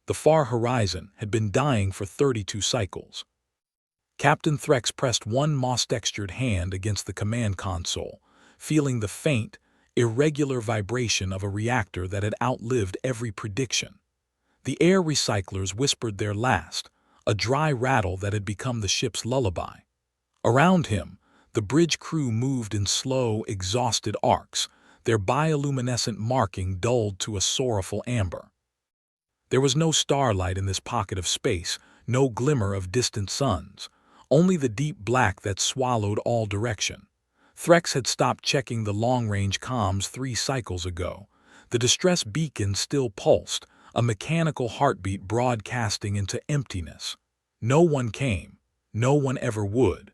The far horizon had been dying for 32 cycles. Captain Threx pressed one moss-textured hand against the command console, feeling the faint, irregular vibration of a reactor that had outlived every prediction. The air recyclers whispered their last, a dry rattle that had become the ship's lullaby. Around him, the bridge crew moved in slow, exhausted arcs, their bioluminescent marking dulled to a sorrowful amber. There was no starlight in this pocket of space, no glimmer of distant suns, only the deep black that swallowed all direction. Threx had stopped checking the long-range comms 3 cycles ago. The distress beacon still pulsed, a mechanical heartbeat broadcasting into emptiness. No one came. No one ever would.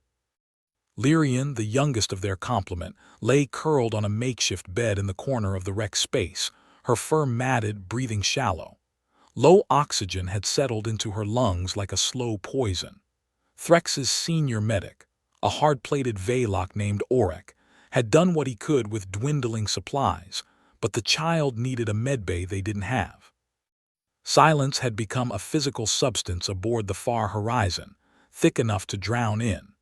Lyrian, the youngest of their complement, lay curled on a makeshift bed in the corner of the wrecked space, her fur matted, breathing shallow. Low oxygen had settled into her lungs like a slow poison. Threx's senior medic, a hard-plated Veloc named Orek, had done what he could with dwindling supplies, but the child needed a medbay they didn't have. Silence had become a physical substance aboard the far horizon, thick enough to drown in.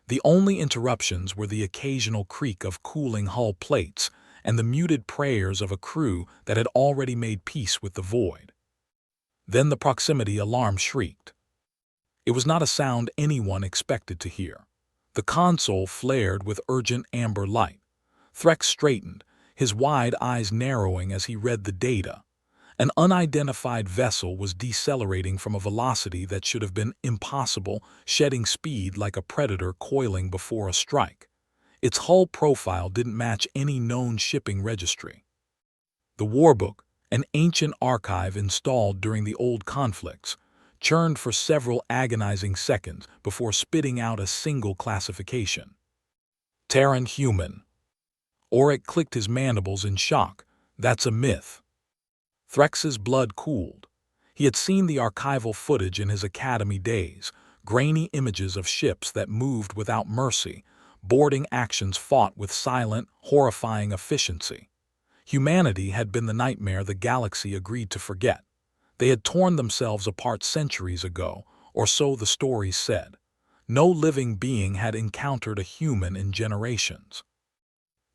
The only interruptions were the occasional creak of cooling hull plates and the muted prayers of a crew that had already made peace with the void. Then the proximity alarm shrieked. It was not a sound anyone expected to hear. The console flared with urgent amber light. Threx straightened, his wide eyes narrowing as he read the data. An unidentified vessel was decelerating from a velocity that should have been impossible, shedding speed like a predator coiling before a strike. Its hull profile didn't match any known shipping registry. The Warbook, an ancient archive installed during the old conflicts, churned for several agonizing seconds before spitting out a single classification. Terran human. Orek clicked his mandibles in shock. That's a myth. Threx's blood cooled. He had seen the archival footage in his academy days, grainy images of ships that moved without mercy, boarding actions fought with silent, horrifying efficiency. Humanity had been the nightmare the galaxy agreed to forget. They had torn themselves apart centuries ago, or so the stories said. No living being had encountered a human in generations.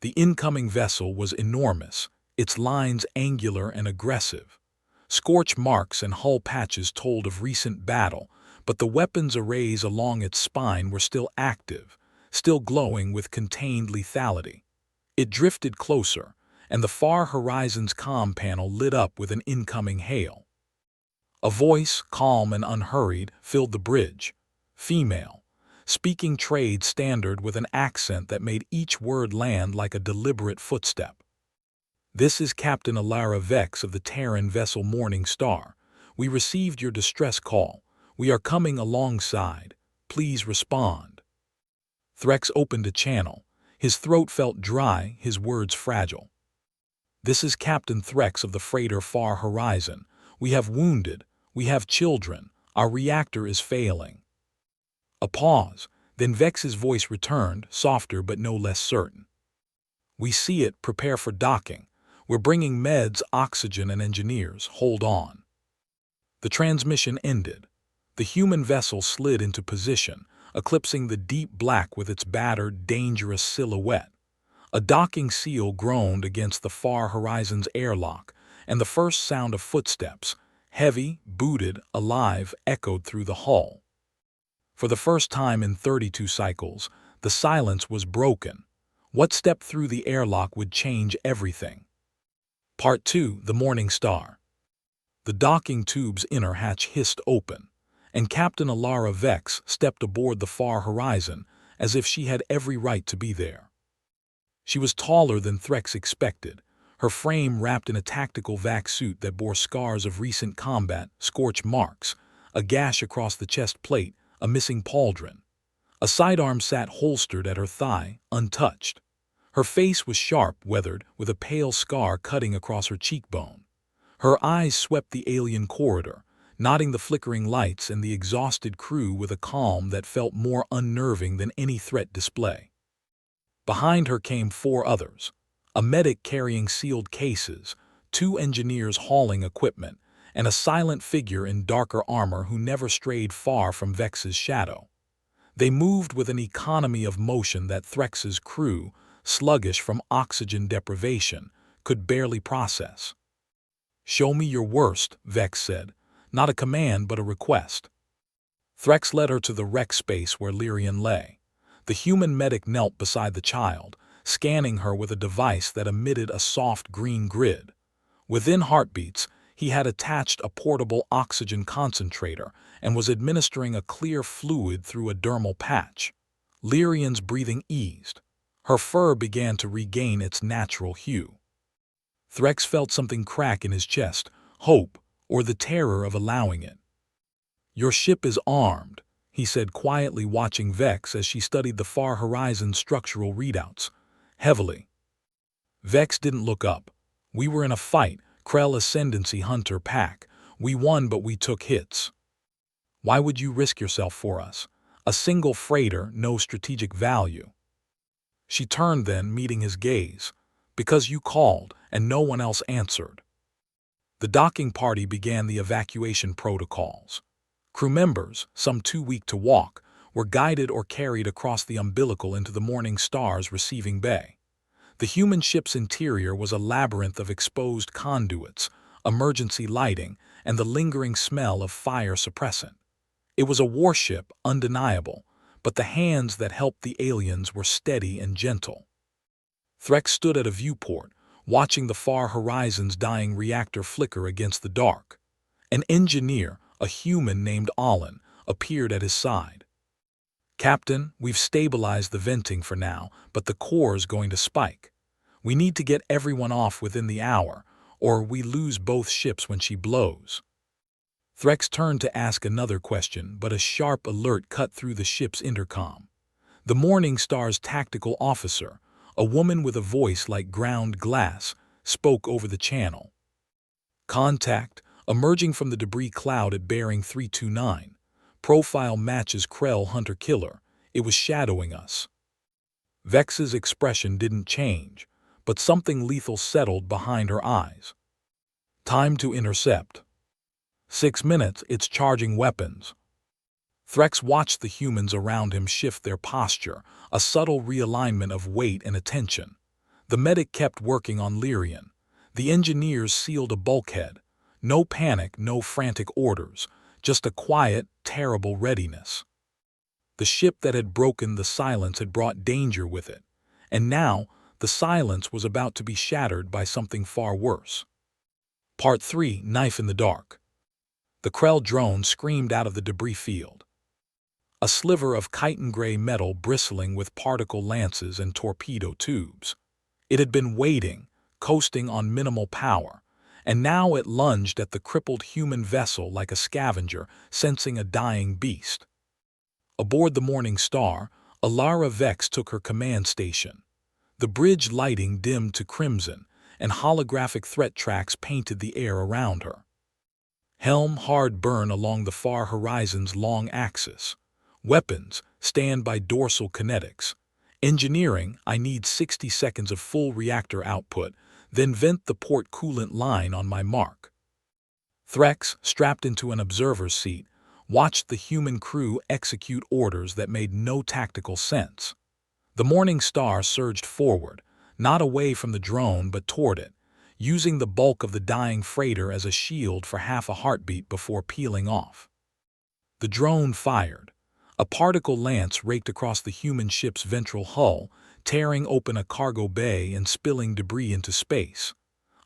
The incoming vessel was enormous, its lines angular and aggressive. Scorch marks and hull patches told of recent battle, but the weapons arrays along its spine were still active, still glowing with contained lethality. It drifted closer, and the far horizon's comm panel lit up with an incoming hail. A voice, calm and unhurried, filled the bridge. Female, speaking trade standard with an accent that made each word land like a deliberate footstep. This is Captain Alara Vex of the Terran vessel Morning Star. We received your distress call. We are coming alongside. Please respond. Threx opened a channel. His throat felt dry, his words fragile. This is Captain Threx of the freighter Far Horizon. We have wounded. We have children. Our reactor is failing. A pause, then Vex's voice returned, softer but no less certain. We see it. Prepare for docking. We're bringing meds, oxygen, and engineers. Hold on. The transmission ended. The human vessel slid into position, eclipsing the deep black with its battered, dangerous silhouette. A docking seal groaned against the Far Horizon's airlock, and the first sound of footsteps, heavy, booted, alive, echoed through the hull. For the first time in 32 cycles, the silence was broken. What stepped through the airlock would change everything. Part 2, The Morning Star. The docking tube's inner hatch hissed open, and Captain Alara Vex stepped aboard the Far Horizon as if she had every right to be there. She was taller than Threx expected, her frame wrapped in a tactical vac suit that bore scars of recent combat, scorch marks, a gash across the chest plate, a missing pauldron. A sidearm sat holstered at her thigh, untouched. Her face was sharp, weathered, with a pale scar cutting across her cheekbone. Her eyes swept the alien corridor, nodding the flickering lights and the exhausted crew with a calm that felt more unnerving than any threat display. Behind her came 4 others, a medic carrying sealed cases, 2 engineers hauling equipment, and a silent figure in darker armor who never strayed far from Vex's shadow. They moved with an economy of motion that Threx's crew, sluggish from oxygen deprivation, could barely process. "Show me your worst," Vex said, not a command but a request. Threx led her to the wreck space where Lyrian lay. The human medic knelt beside the child, scanning her with a device that emitted a soft green grid. Within heartbeats, he had attached a portable oxygen concentrator and was administering a clear fluid through a dermal patch. Lyrian's breathing eased. Her fur began to regain its natural hue. Threx felt something crack in his chest, hope, or the terror of allowing it. "Your ship is armed," he said, quietly watching Vex as she studied the far horizon's structural readouts. Heavily. Vex didn't look up. "We were in a fight, Krell Ascendancy Hunter Pack. We won, but we took hits." "Why would you risk yourself for us? A single freighter, no strategic value." She turned then, meeting his gaze. "Because you called, and no one else answered." The docking party began the evacuation protocols. Crew members, some too weak to walk, were guided or carried across the umbilical into the Morning Star's receiving bay. The human ship's interior was a labyrinth of exposed conduits, emergency lighting, and the lingering smell of fire suppressant. It was a warship, undeniable, but the hands that helped the aliens were steady and gentle. Threx stood at a viewport, watching the far horizon's dying reactor flicker against the dark. An engineer, a human named Olin, appeared at his side. "Captain, we've stabilized the venting for now, but the core's going to spike. We need to get everyone off within the hour, or we lose both ships when she blows." Threx turned to ask another question, but a sharp alert cut through the ship's intercom. The Morning Star's tactical officer, a woman with a voice like ground glass, spoke over the channel. "Contact, emerging from the debris cloud at bearing 329. Profile matches Krell Hunter-Killer. It was shadowing us." Vex's expression didn't change, but something lethal settled behind her eyes. "Time to intercept." 6 minutes, it's charging weapons." Threx watched the humans around him shift their posture, a subtle realignment of weight and attention. The medic kept working on Lyrian. The engineers sealed a bulkhead. No panic, no frantic orders, just a quiet, terrible readiness. The ship that had broken the silence had brought danger with it, and now the silence was about to be shattered by something far worse. Part 3, Knife in the Dark. The Krell drone screamed out of the debris field. A sliver of chitin-gray metal bristling with particle lances and torpedo tubes. It had been waiting, coasting on minimal power, and now it lunged at the crippled human vessel like a scavenger, sensing a dying beast. Aboard the Morning Star, Alara Vex took her command station. The bridge lighting dimmed to crimson, and holographic threat tracks painted the air around her. Helm hard burn along the far horizon's long axis. Weapons, stand by dorsal kinetics. Engineering, I need 60 seconds of full reactor output, then vent the port coolant line on my mark. Threx, strapped into an observer's seat, watched the human crew execute orders that made no tactical sense. The Morning Star surged forward, not away from the drone but toward it, using the bulk of the dying freighter as a shield for half a heartbeat before peeling off. The drone fired. A particle lance raked across the human ship's ventral hull, tearing open a cargo bay and spilling debris into space.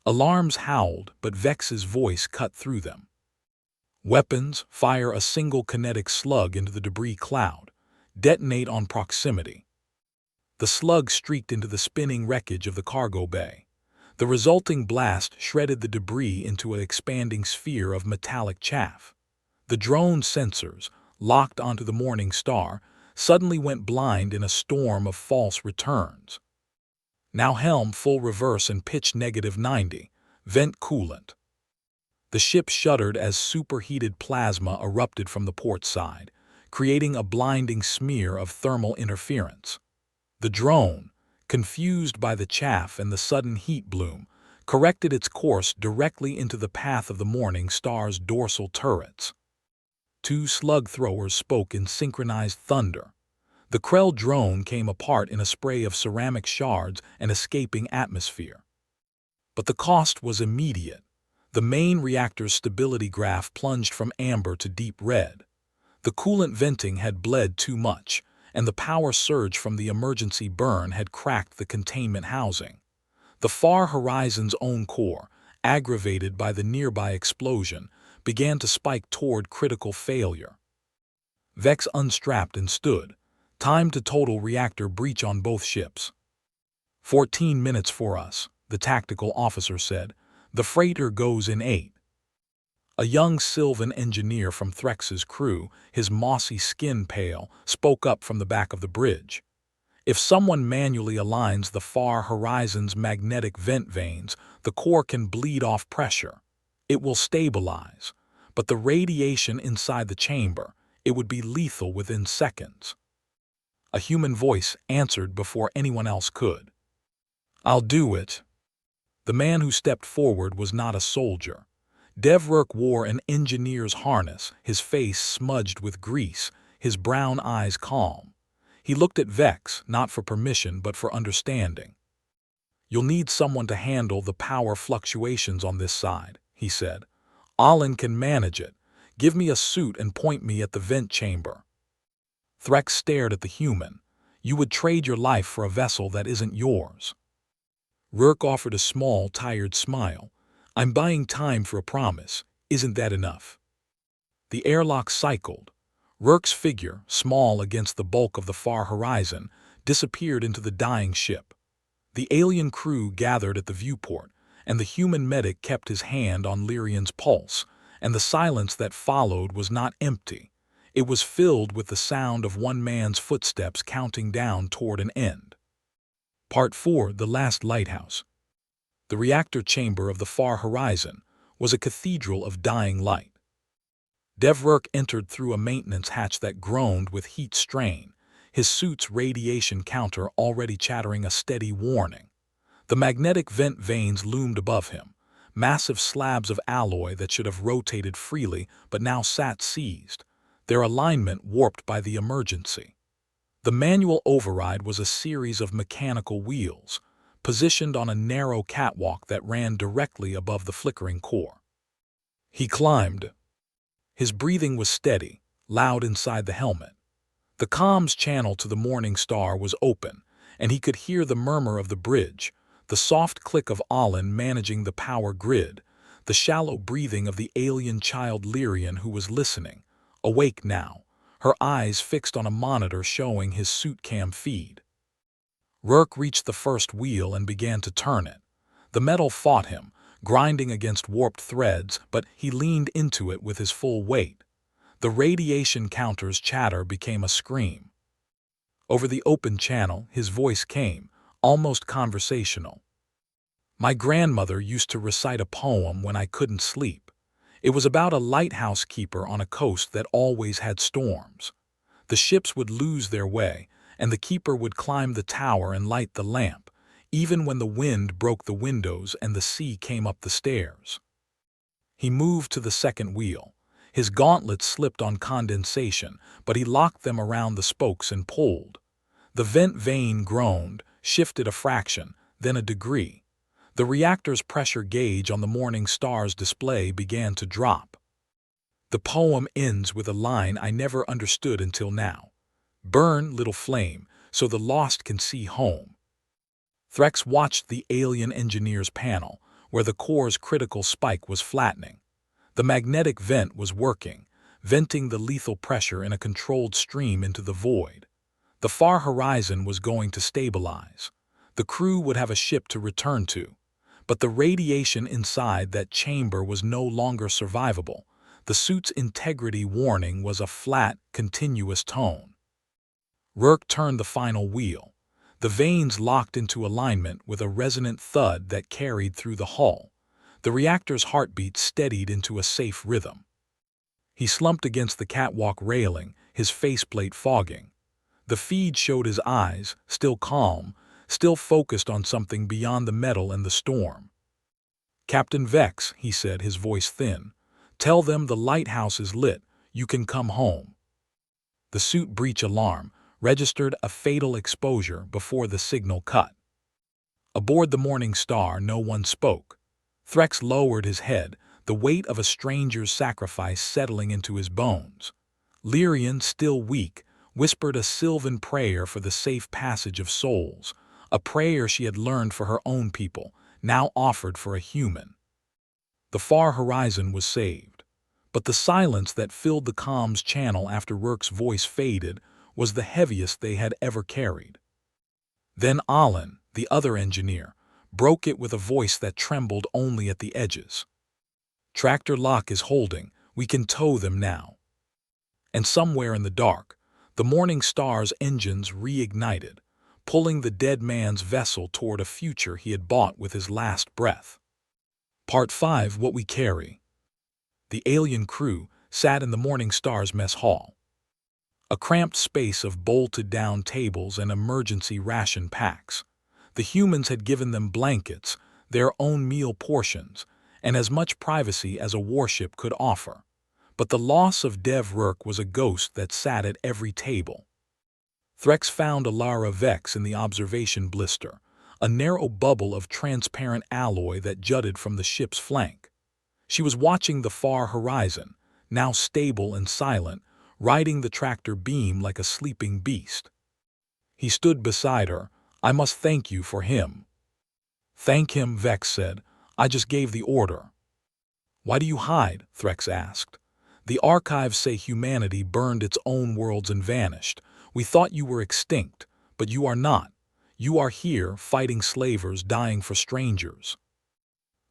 Alarms howled, but Vex's voice cut through them. "Weapons, fire a single kinetic slug into the debris cloud. Detonate on proximity." The slug streaked into the spinning wreckage of the cargo bay. The resulting blast shredded the debris into an expanding sphere of metallic chaff. The drone's sensors, locked onto the Morning Star, suddenly went blind in a storm of false returns. Now helm full reverse and pitch -90, vent coolant. The ship shuddered as superheated plasma erupted from the port side, creating a blinding smear of thermal interference. The drone, confused by the chaff and the sudden heat bloom, corrected its course directly into the path of the Morning Star's dorsal turrets. Two slug throwers spoke in synchronized thunder. The Krell drone came apart in a spray of ceramic shards and escaping atmosphere. But the cost was immediate. The main reactor's stability graph plunged from amber to deep red. The coolant venting had bled too much, and the power surge from the emergency burn had cracked the containment housing. The Far Horizon's own core, aggravated by the nearby explosion, began to spike toward critical failure. Vex unstrapped and stood. Time to total reactor breach on both ships. 14 minutes for us, the tactical officer said. The freighter goes in 8. A young Sylvan engineer from Threx's crew, his mossy skin pale, spoke up from the back of the bridge. If someone manually aligns the Far Horizon's magnetic vent vanes, the core can bleed off pressure. It will stabilize. But the radiation inside the chamber, it would be lethal within seconds. A human voice answered before anyone else could. "I'll do it." The man who stepped forward was not a soldier. Devrook wore an engineer's harness, his face smudged with grease, his brown eyes calm. He looked at Vex, not for permission but for understanding. "You'll need someone to handle the power fluctuations on this side," he said. "Allen can manage it. Give me a suit and point me at the vent chamber." Threx stared at the human. "You would trade your life for a vessel that isn't yours." Rourke offered a small, tired smile. "I'm buying time for a promise. Isn't that enough?" The airlock cycled. Rourke's figure, small against the bulk of the Far Horizon, disappeared into the dying ship. The alien crew gathered at the viewport, and the human medic kept his hand on Lyrian's pulse, and the silence that followed was not empty. It was filled with the sound of one man's footsteps counting down toward an end. Part 4, The Last Lighthouse. The reactor chamber of the Far Horizon was a cathedral of dying light. Devrook entered through a maintenance hatch that groaned with heat strain, his suit's radiation counter already chattering a steady warning. The magnetic vent vanes loomed above him, massive slabs of alloy that should have rotated freely but now sat seized, their alignment warped by the emergency. The manual override was a series of mechanical wheels, positioned on a narrow catwalk that ran directly above the flickering core. He climbed. His breathing was steady, loud inside the helmet. The comms channel to the Morning Star was open, and he could hear the murmur of the bridge, the soft click of Allen managing the power grid, the shallow breathing of the alien child Lyrian who was listening, awake now, her eyes fixed on a monitor showing his suit cam feed. Rourke reached the first wheel and began to turn it. The metal fought him, grinding against warped threads, but he leaned into it with his full weight. The radiation counter's chatter became a scream. Over the open channel, his voice came, almost conversational. "My grandmother used to recite a poem when I couldn't sleep. It was about a lighthouse keeper on a coast that always had storms. The ships would lose their way, and the keeper would climb the tower and light the lamp, even when the wind broke the windows and the sea came up the stairs." He moved to the second wheel. His gauntlets slipped on condensation, but he locked them around the spokes and pulled. The vent vane groaned, shifted a fraction, then a degree. The reactor's pressure gauge on the Morning Star's display began to drop. The poem ends with a line I never understood until now. "Burn, little flame, so the lost can see home." Threx watched the alien engineer's panel, where the core's critical spike was flattening. The magnetic vent was working, venting the lethal pressure in a controlled stream into the void. The Far Horizon was going to stabilize. The crew would have a ship to return to. But the radiation inside that chamber was no longer survivable. The suit's integrity warning was a flat, continuous tone. Rourke turned the final wheel. The vanes locked into alignment with a resonant thud that carried through the hull. The reactor's heartbeat steadied into a safe rhythm. He slumped against the catwalk railing, his faceplate fogging. The feed showed his eyes, still calm, still focused on something beyond the metal and the storm. "Captain Vex," he said, his voice thin. "Tell them the lighthouse is lit. You can come home." The suit breach alarm registered a fatal exposure before the signal cut. Aboard the Morning Star, no one spoke. Threx lowered his head, the weight of a stranger's sacrifice settling into his bones. Lyrian, still weak, whispered a sylvan prayer for the safe passage of souls, a prayer she had learned for her own people, now offered for a human. The far horizon was saved. But the silence that filled the comms channel after Rourke's voice faded was the heaviest they had ever carried. Then Alan, the other engineer, broke it with a voice that trembled only at the edges. "Tractor lock is holding. We can tow them now." And somewhere in the dark, the Morning Star's engines reignited, pulling the dead man's vessel toward a future he had bought with his last breath. Part 5: What We Carry. The alien crew sat in the Morning Star's mess hall. A cramped space of bolted-down tables and emergency ration packs. The humans had given them blankets, their own meal portions, and as much privacy as a warship could offer. But the loss of Dev Rourke was a ghost that sat at every table. Threx found Alara Vex in the observation blister, a narrow bubble of transparent alloy that jutted from the ship's flank. She was watching the far horizon, now stable and silent, riding the tractor beam like a sleeping beast. He stood beside her. "I must thank you for him." "Thank him," Vex said. "I just gave the order." "Why do you hide?" Threx asked. "The archives say humanity burned its own worlds and vanished. We thought you were extinct, but you are not. You are here, fighting slavers, dying for strangers."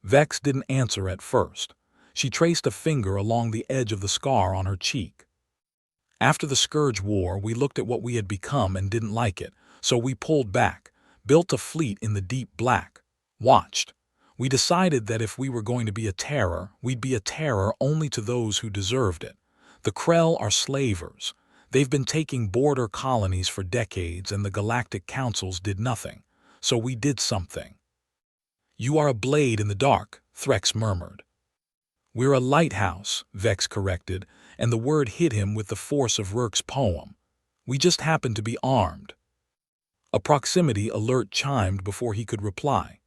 Vex didn't answer at first. She traced a finger along the edge of the scar on her cheek. "After the Scourge War, we looked at what we had become and didn't like it, so we pulled back, built a fleet in the deep black, watched. We decided that if we were going to be a terror, we'd be a terror only to those who deserved it. The Krell are slavers. They've been taking border colonies for decades, and the Galactic Councils did nothing. So we did something." "You are a blade in the dark," Threx murmured. "We're a lighthouse," Vex corrected, and the word hit him with the force of Rourke's poem. "We just happen to be armed." A proximity alert chimed before he could reply.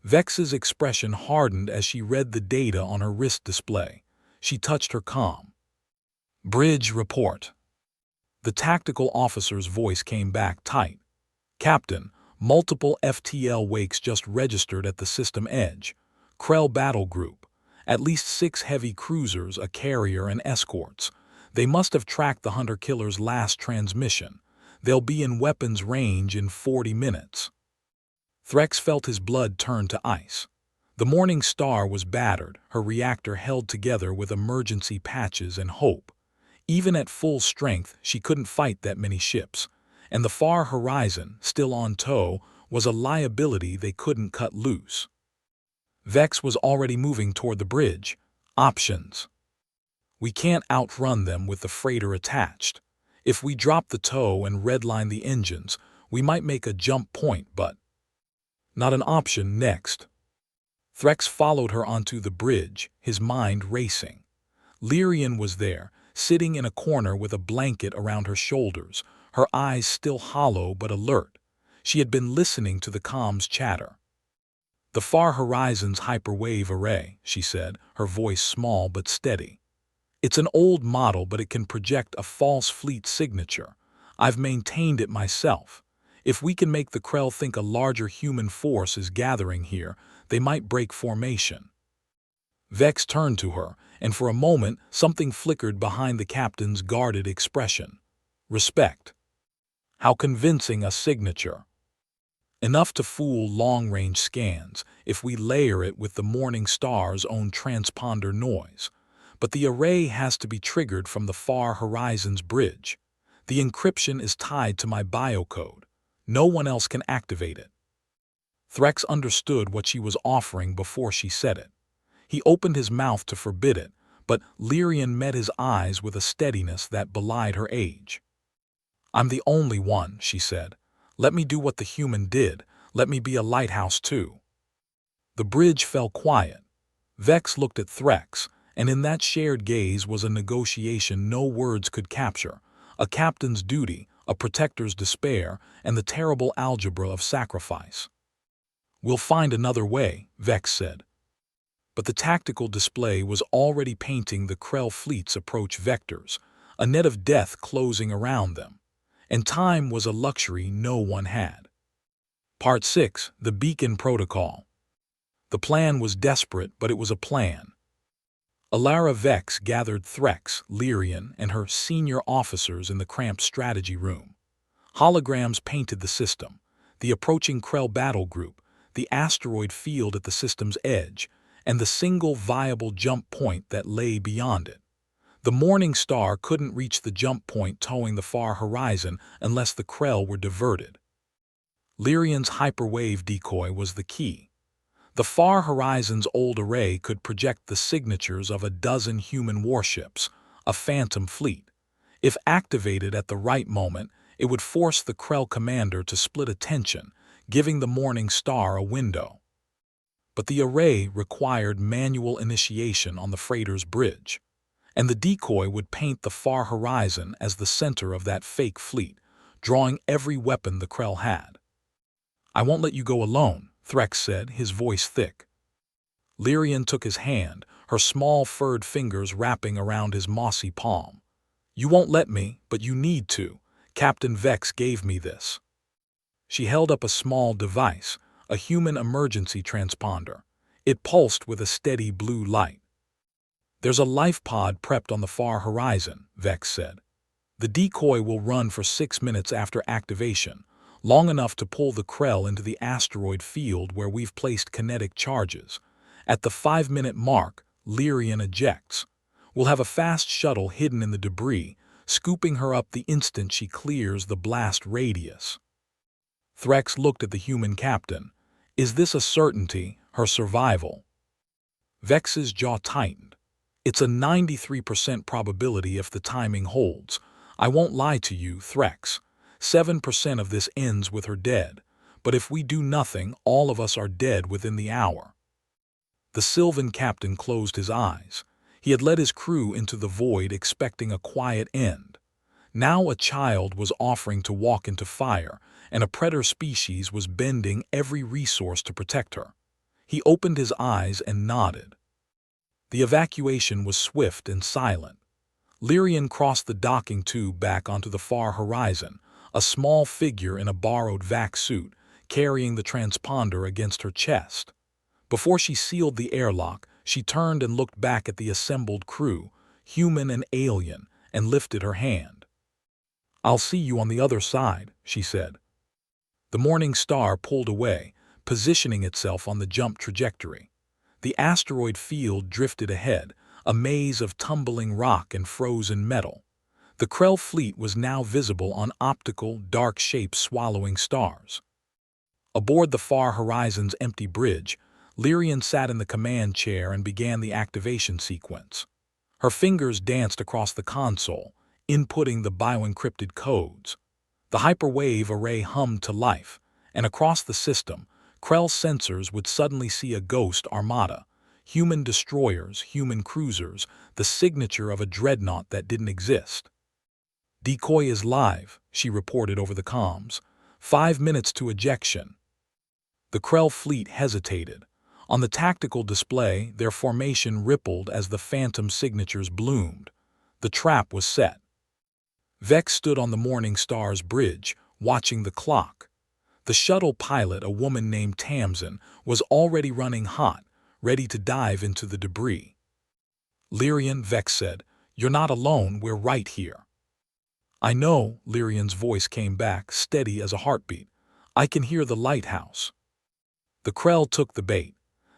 Vex's expression hardened as she read the data on her wrist display. She touched her comm. "Bridge report." The tactical officer's voice came back tight. "Captain, multiple FTL wakes just registered at the system edge. Krell battle group. At least 6 heavy cruisers, a carrier, and escorts. They must have tracked the hunter-killer's last transmission. They'll be in weapons range in 40 minutes. Threx felt his blood turn to ice. The Morning Star was battered, her reactor held together with emergency patches and hope. Even at full strength, she couldn't fight that many ships. And the far horizon, still on tow, was a liability they couldn't cut loose. Vex was already moving toward the bridge. Options. "We can't outrun them with the freighter attached. If we drop the tow and redline the engines, we might make a jump point, but..." "Not an option." Next. Threx followed her onto the bridge, his mind racing. Lyrian was there, sitting in a corner with a blanket around her shoulders, her eyes still hollow but alert. She had been listening to the comms chatter. "The far horizon's hyperwave array," she said, her voice small but steady. "It's an old model, but it can project a false fleet signature. I've maintained it myself. If we can make the Krell think a larger human force is gathering here, they might break formation." Vex turned to her, and for a moment something flickered behind the captain's guarded expression. Respect. "How convincing a signature." "Enough to fool long-range scans if we layer it with the Morning Star's own transponder noise. But the array has to be triggered from the far horizon's bridge. The encryption is tied to my biocode. No one else can activate it." Threx understood what she was offering before she said it. He opened his mouth to forbid it, but Lyrian met his eyes with a steadiness that belied her age. "I'm the only one," she said. "Let me do what the human did. Let me be a lighthouse too." The bridge fell quiet. Vex looked at Threx, and in that shared gaze was a negotiation no words could capture, a captain's duty, a protector's despair, and the terrible algebra of sacrifice. "We'll find another way," Vex said. But the tactical display was already painting the Krell fleet's approach vectors, a net of death closing around them, and time was a luxury no one had. Part 6. The Beacon Protocol. The plan was desperate, but it was a plan. Alara Vex gathered Threx, Lyrian, and her senior officers in the cramped strategy room. Holograms painted the system, the approaching Krell battle group, the asteroid field at the system's edge, and the single viable jump point that lay beyond it. The Morning Star couldn't reach the jump point towing the far horizon unless the Krell were diverted. Lyrian's hyperwave decoy was the key. The far horizon's old array could project the signatures of a dozen human warships, a phantom fleet. If activated at the right moment, it would force the Krell commander to split attention, giving the Morning Star a window. But the array required manual initiation on the freighter's bridge, and the decoy would paint the far horizon as the center of that fake fleet, drawing every weapon the Krell had. "I won't let you go alone," Threx said, his voice thick. Lyrian took his hand, her small furred fingers wrapping around his mossy palm. "You won't let me, but you need to. Captain Vex gave me this." She held up a small device, a human emergency transponder. It pulsed with a steady blue light. "There's a life pod prepped on the far horizon," Vex said. "The decoy will run for 6 minutes after activation, long enough to pull the Krell into the asteroid field where we've placed kinetic charges. At the 5-minute mark, Lyrian ejects. We'll have a fast shuttle hidden in the debris, scooping her up the instant she clears the blast radius." Threx looked at the human captain. Is this a certainty, her survival? Vex's jaw tightened. "It's a 93% probability if the timing holds. I won't lie to you, Threx. 7% of this ends with her dead, but if we do nothing, all of us are dead within the hour." The Sylvan captain closed his eyes. He had led his crew into the void expecting a quiet end. Now a child was offering to walk into fire, and a predator species was bending every resource to protect her. He opened his eyes and nodded. The evacuation was swift and silent. Lyrian crossed the docking tube back onto the far horizon, a small figure in a borrowed vac suit, carrying the transponder against her chest. Before she sealed the airlock, she turned and looked back at the assembled crew, human and alien, and lifted her hand. "I'll see you on the other side," she said. The Morning Star pulled away, positioning itself on the jump trajectory. The asteroid field drifted ahead, a maze of tumbling rock and frozen metal. The Krell fleet was now visible on optical, dark shapes swallowing stars. Aboard the far horizon's empty bridge, Lyrian sat in the command chair and began the activation sequence. Her fingers danced across the console, inputting the bioencrypted codes. The hyperwave array hummed to life, and across the system, Krell sensors would suddenly see a ghost armada, human destroyers, human cruisers, the signature of a dreadnought that didn't exist. "Decoy is live," she reported over the comms. 5 minutes to ejection." The Krell fleet hesitated. On the tactical display, their formation rippled as the phantom signatures bloomed. The trap was set. Vex stood on the Morning Star's bridge, watching the clock. The shuttle pilot, a woman named Tamsin, was already running hot, ready to dive into the debris. "Lyrian," Vex said, "you're not alone, we're right here." "I know," Lyrian's voice came back, steady as a heartbeat. "I can hear the lighthouse." The Krell took the bait.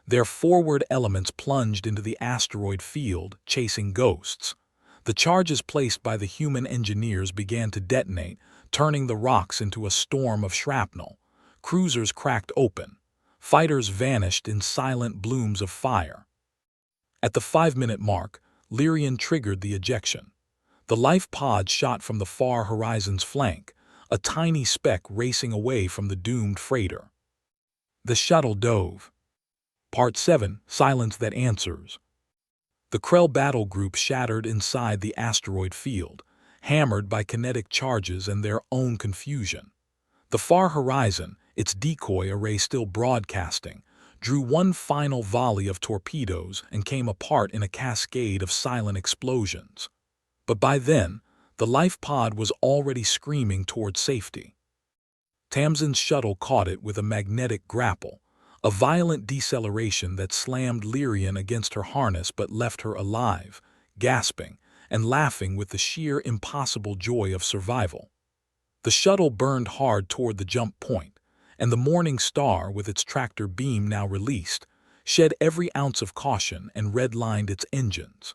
Their forward elements plunged into the asteroid field, chasing ghosts. The charges placed by the human engineers began to detonate, turning the rocks into a storm of shrapnel. Cruisers cracked open. Fighters vanished in silent blooms of fire. At the 5-minute mark, Lyrian triggered the ejection. The life pod shot from the far horizon's flank, a tiny speck racing away from the doomed freighter. The shuttle dove. Part 7. Silence that Answers. The Krell battle group shattered inside the asteroid field, hammered by kinetic charges and their own confusion. The far horizon, its decoy array still broadcasting, drew one final volley of torpedoes and came apart in a cascade of silent explosions. But by then, the life pod was already screaming toward safety. Tamsin's shuttle caught it with a magnetic grapple, a violent deceleration that slammed Lyrian against her harness but left her alive, gasping, and laughing with the sheer impossible joy of survival. The shuttle burned hard toward the jump point, and the Morning Star, with its tractor beam now released, shed every ounce of caution and redlined its engines.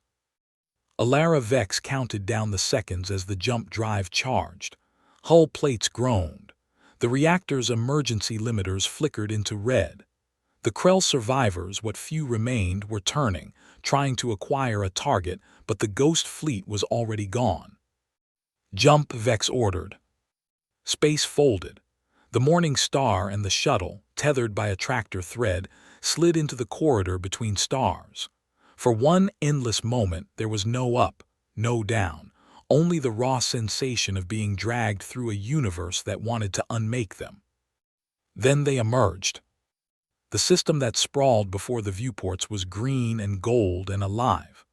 Alara Vex counted down the seconds as the jump drive charged. Hull plates groaned. The reactor's emergency limiters flickered into red. The Krell survivors, what few remained, were turning, trying to acquire a target, but the Ghost fleet was already gone. "Jump," Vex ordered. Space folded. The Morning Star and the shuttle, tethered by a tractor thread, slid into the corridor between stars. For one endless moment there was no up, no down, only the raw sensation of being dragged through a universe that wanted to unmake them. Then they emerged. The system that sprawled before the viewports was green and gold and alive.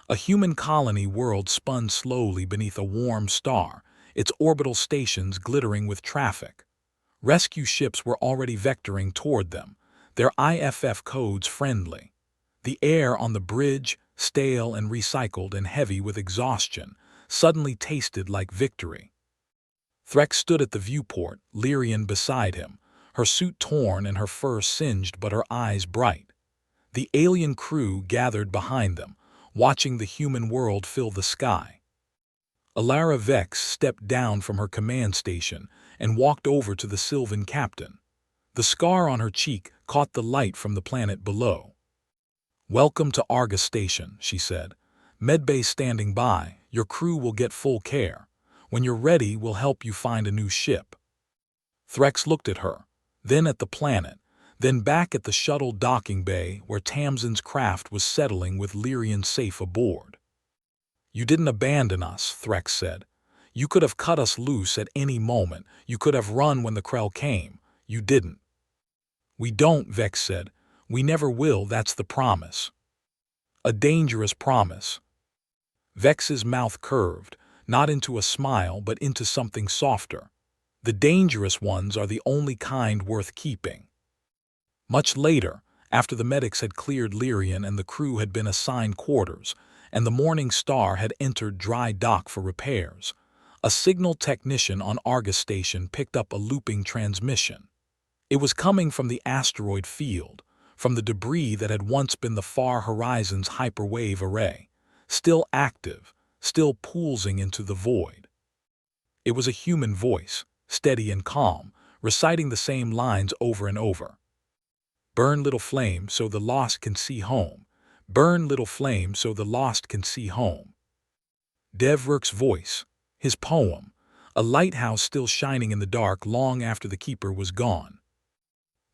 A human colony world spun slowly beneath a warm star, its orbital stations glittering with traffic. Rescue ships were already vectoring toward them, their IFF codes friendly. The air on the bridge, stale and recycled and heavy with exhaustion, suddenly tasted like victory. Threx stood at the viewport, Lyrian beside him, her suit torn and her fur singed but her eyes bright. The alien crew gathered behind them, watching the human world fill the sky. Alara Vex stepped down from her command station and walked over to the Sylvan captain. The scar on her cheek caught the light from the planet below. "Welcome to Argus Station," she said. "Medbay standing by. Your crew will get full care. When you're ready, we'll help you find a new ship." Threx looked at her, then at the planet, then back at the shuttle docking bay where Tamsin's craft was settling with Lyrian safe aboard. "You didn't abandon us," Threx said. "You could have cut us loose at any moment. You could have run when the Krell came. You didn't." "We don't," Vex said. "We never will, that's the promise." "A dangerous promise." Vex's mouth curved, not into a smile but into something softer. "The dangerous ones are the only kind worth keeping." Much later, after the medics had cleared Lyrian and the crew had been assigned quarters, and the Morning Star had entered dry dock for repairs, a signal technician on Argus Station picked up a looping transmission. It was coming from the asteroid field, from the debris that had once been the far horizon's hyperwave array, still active, still pulsing into the void. It was a human voice, steady and calm, reciting the same lines over and over. "Burn, little flame, so the lost can see home. Burn, little flame, so the lost can see home." Devruk's voice, his poem, a lighthouse still shining in the dark long after the keeper was gone.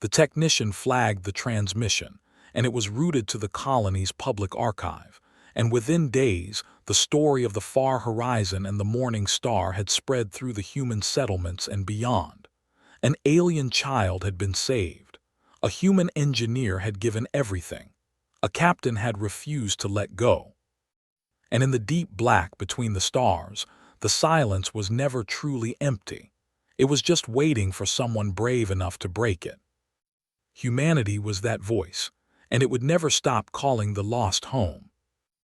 The technician flagged the transmission, and it was routed to the colony's public archive, and within days, the story of the far horizon and the Morning Star had spread through the human settlements and beyond. An alien child had been saved. A human engineer had given everything. A captain had refused to let go. And in the deep black between the stars, the silence was never truly empty. It was just waiting for someone brave enough to break it. Humanity was that voice, and it would never stop calling the lost home.